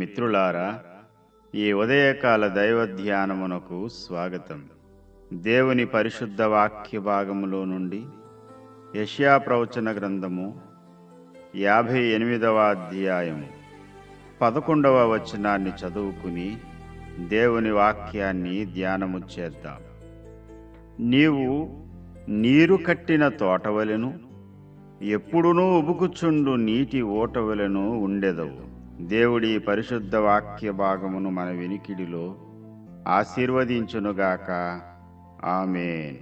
ప్రియమిత్రులారా, ఈ ఉదయకాల దైవ ధ్యానమునకు స్వాగతం. దేవుని పరిశుద్ధ వాక్య భాగములో నుండి యెషయా ప్రవచన గ్రంథము 58వ అధ్యాయము 11వ వచనాన్ని చదువుకుని దేవుని వాక్యాన్ని ధ్యానము చేద్దాం. నీవు నీరు కట్టిన తోటవలెను, ఎప్పుడునూ ఉబుకుచుండు నీటి ఓటవలెను ఉండెదవు. దేవుడి పరిశుద్ధ వాక్య భాగమును మన వినికిడిలో ఆశీర్వదించునుగాక. ఆమేన్.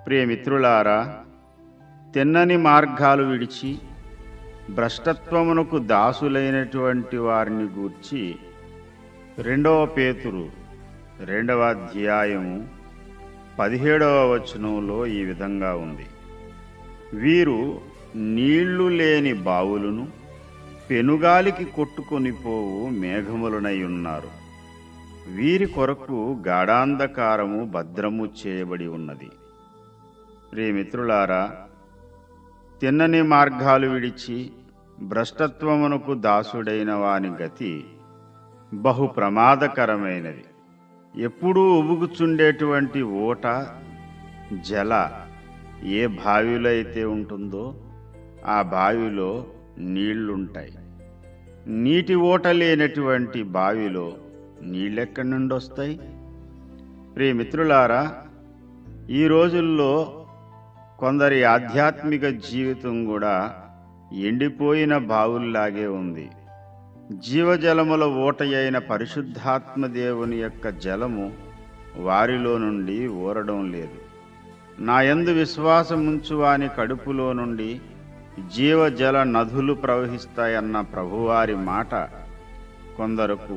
ప్రియమిత్రులారా, తిన్నని మార్గాలు విడిచి భ్రష్టత్వమునకు దాసులైనటువంటి వారిని గూర్చి 2 పేతురు 2వ అధ్యాయము 17వ వచనంలో ఈ విధంగా ఉంది: వీరు నీళ్లు లేని బావులను, పెనుగాలికి కొట్టుకొని పోవు మేఘములనై ఉన్నారు. వీరి కొరకు గాఢాంధకారము భద్రము చేయబడి ఉన్నది. ప్రియమిత్రులారా, తిన్నని మార్గాలు విడిచి భ్రష్టత్వమునకు దాసుడైన వాని గతి బహు ప్రమాదకరమైనది. ఎప్పుడూ ఉబుకుచుండేటువంటి ఓట, జల ఏ బావిలో అయితే ఉంటుందో ఆ బావిలో నీళ్లుంటాయి. నీటి ఓట లేనటువంటి బావిలో నీళ్ళెక్కడి నుండి వస్తాయి? ప్రియమిత్రులారా, ఈ రోజుల్లో కొందరి ఆధ్యాత్మిక జీవితం కూడా ఎండిపోయిన బావుల్లాగే ఉంది. జీవజలముల ఓట అయిన పరిశుద్ధాత్మ దేవుని యొక్క జలము వారిలో నుండి ఊరడం లేదు. నా యందు విశ్వాసముంచు వాని కడుపులో నుండి జీవజల నదులు ప్రవహిస్తాయన్న ప్రభువారి మాట కొందరకు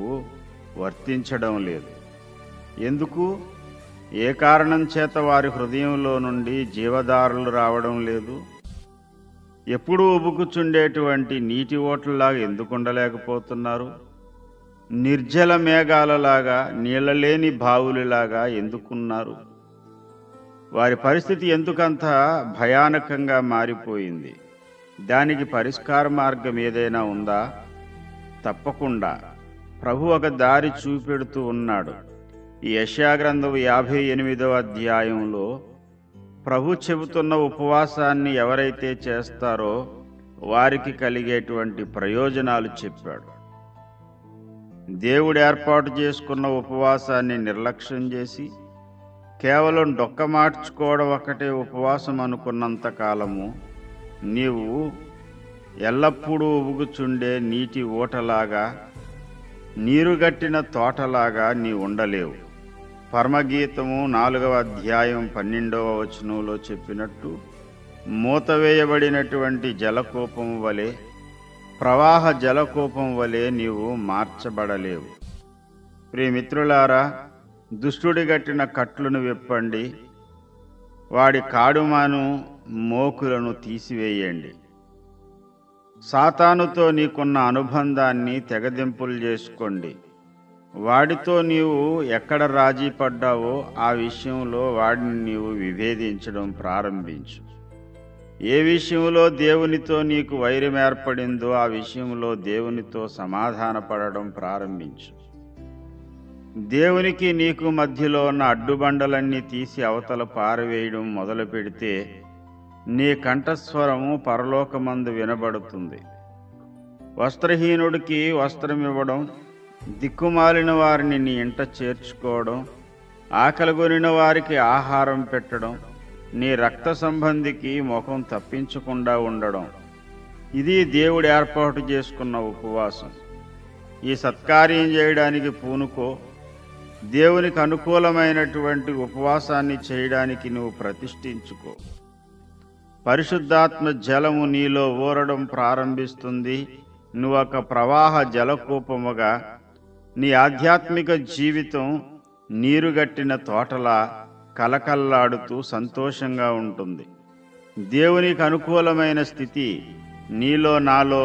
వర్తించడం లేదు. ఎందుకు? ఏ కారణం చేత వారి హృదయంలో నుండి జీవధారలు రావడం లేదు? ఎప్పుడూ ఉబుకుచుండేటువంటి నీటి ఓట్లలాగా ఎందుకు ఉండలేకపోతున్నారు? నిర్జల మేఘాలలాగా, నీళ్లలేని బావులలాగా ఎందుకున్నారు? వారి పరిస్థితి ఎందుకంత భయానకంగా మారిపోయింది? దానికి పరిష్కార మార్గం ఏదైనా ఉందా? తప్పకుండా ప్రభు ఒక దారి చూపెడుతూ ఉన్నాడు. ఈ యెషయా గ్రంథం 58వ అధ్యాయంలో ప్రభు చెబుతున్న ఉపవాసాన్ని ఎవరైతే చేస్తారో వారికి కలిగేటువంటి ప్రయోజనాలు చెప్పాడు. దేవుడు ఏర్పాటు చేసుకున్న ఉపవాసాన్ని నిర్లక్ష్యం చేసి కేవలం డొక్క మార్చుకోవడం ఒకటే ఉపవాసం అనుకున్నంత కాలము నీవు ఎల్లప్పుడూ ఉబుకుచుండే నీటి ఓటలాగా, నీరుగట్టిన తోటలాగా నీ ఉండలేవు. పరమగీతము 4వ అధ్యాయం 12వ వచనంలో చెప్పినట్టు, మూతవేయబడినటువంటి జలకూపం వలె, ప్రవాహ జలకూపం వలె నీవు మార్చబడలేవు. ప్రియమిత్రులారా, దుష్టుడి గట్టిన కట్లను విప్పండి, వాడి కాడుమాను మోకులను తీసివేయండి. సాతానుతో నీకున్న అనుబంధాన్ని తెగదింపులు చేసుకోండి. వాడితో నీవు ఎక్కడ రాజీ పడ్డావో ఆ విషయంలో వాడిని నీవు విభేదించడం ప్రారంభించు. ఏ విషయంలో దేవునితో నీకు వైరం ఏర్పడిందో ఆ విషయంలో దేవునితో సమాధానపడడం ప్రారంభించు. దేవునికి నీకు మధ్యలో ఉన్న అడ్డుబండలన్నీ తీసి అవతల పారవేయడం మొదలు పెడితే నీ కంఠస్వరము పరలోకమందు వినబడుతుంది. వస్త్రహీనుడికి వస్త్రం ఇవ్వడం, దిక్కుమాలిన వారిని నీ ఇంట చేర్చుకోవడం, ఆకలిగొనిన వారికి ఆహారం పెట్టడం, నీ రక్త సంబంధికి ముఖం తప్పించకుండా ఉండడం, ఇది దేవుడు ఏర్పాటు చేసుకున్న ఉపవాసం. ఈ సత్కార్యం చేయడానికి పూనుకో. దేవునికి అనుకూలమైనటువంటి ఉపవాసాన్ని చేయడానికి నువ్వు ప్రతిష్ఠించుకో. పరిశుద్ధాత్మ జలము నీలో ఊరడం ప్రారంభిస్తుంది. నువ్వు ఒక ప్రవాహ జలకూపముగా, నీ ఆధ్యాత్మిక జీవితం నీరుగట్టిన తోటలా కలకల్లాడుతూ సంతోషంగా ఉంటుంది. దేవునికి అనుకూలమైన స్థితి నీలో నాలో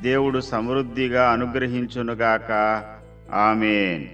దేవుడు సమృద్ధిగా అనుగ్రహించునుగాక. ఆమేన్.